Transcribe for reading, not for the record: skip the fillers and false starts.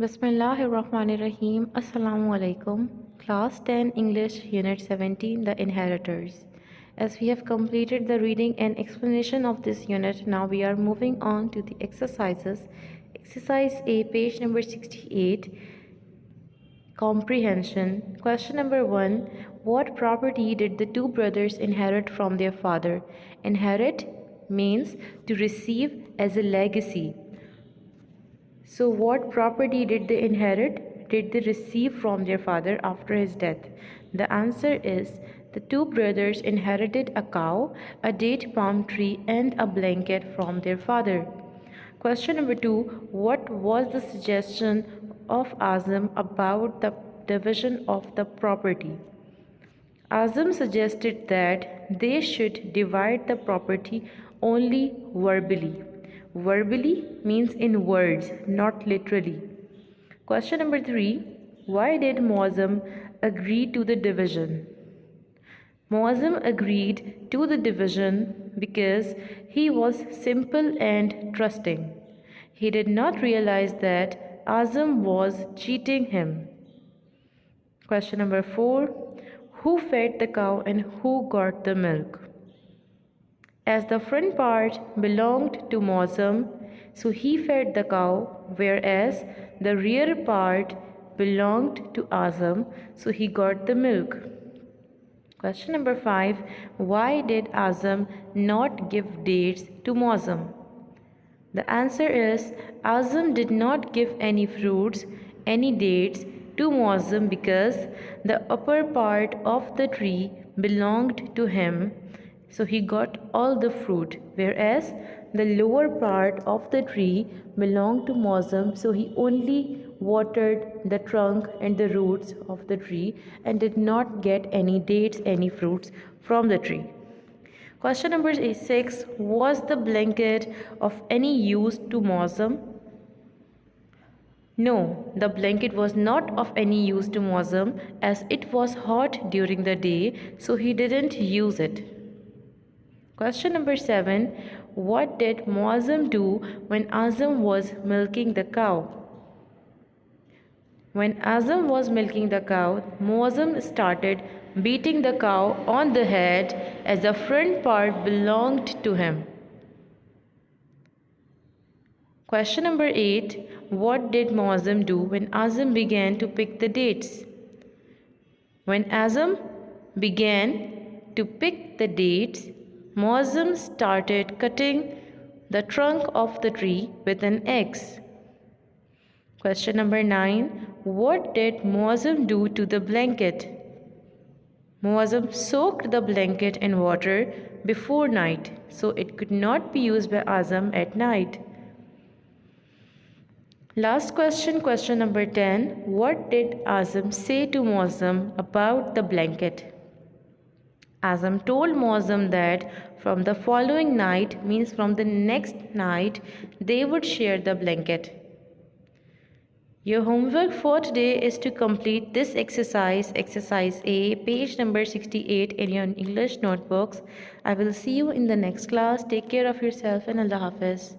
Bismillahirrahmanirrahim. Assalamu alaikum. Class 10 English Unit 17 The Inheritors. As we have completed the reading and explanation of this unit, now we are moving on to the exercises. Exercise A, page number 68. Comprehension. Question number 1. What property did the two brothers inherit from their father? Inherit means to receive as a legacy. So, what property did they inherit? Did they receive from their father after his death? The answer is the two brothers inherited a cow, a date palm tree, and a blanket from their father. Question number 2. What was the suggestion of Azam about the division of the property? Azam suggested that they should divide the property only verbally. Verbally means in words, not literally. Question number 3. Why did Muazzam agree to the division? Muazzam agreed to the division because he was simple and trusting. He did not realize that Azam was cheating him. Question number 4. Who fed the cow and who got the milk? As the front part belonged to Muazzam, so he fed the cow, whereas the rear part belonged to Azam, so he got the milk. Question number 5. Why did Azam not give dates to Muazzam? The answer is Azam did not give any fruits, any dates to Muazzam because the upper part of the tree belonged to him, so he got all the fruit, whereas the lower part of the tree belonged to Muazzam, so he only watered the trunk and the roots of the tree and did not get any dates, any fruits from the tree. Question number 6. Was the blanket of any use to Muazzam? No, the blanket was not of any use to Muazzam as it was hot during the day, so he didn't use it. Question number 7. What did Muazzam do when Azam was milking the cow? When Azam was milking the cow, Muazzam started beating the cow on the head as the front part belonged to him. Question number 8. What did Muazzam do when Azam began to pick the dates? When Azam began to pick the dates, Muazzam started cutting the trunk of the tree with an axe. Question number 9. What did Muazzam do to the blanket? Muazzam soaked the blanket in water before night, so it could not be used by Azam at night. Last question, question number 10. What did Azam say to Muazzam about the blanket? Azam told Muazzam that from the following night, means from the next night, they would share the blanket. Your homework for today is to complete this exercise, exercise A, page number 68 in your English notebooks. I will see you in the next class. Take care of yourself and Allah Hafiz.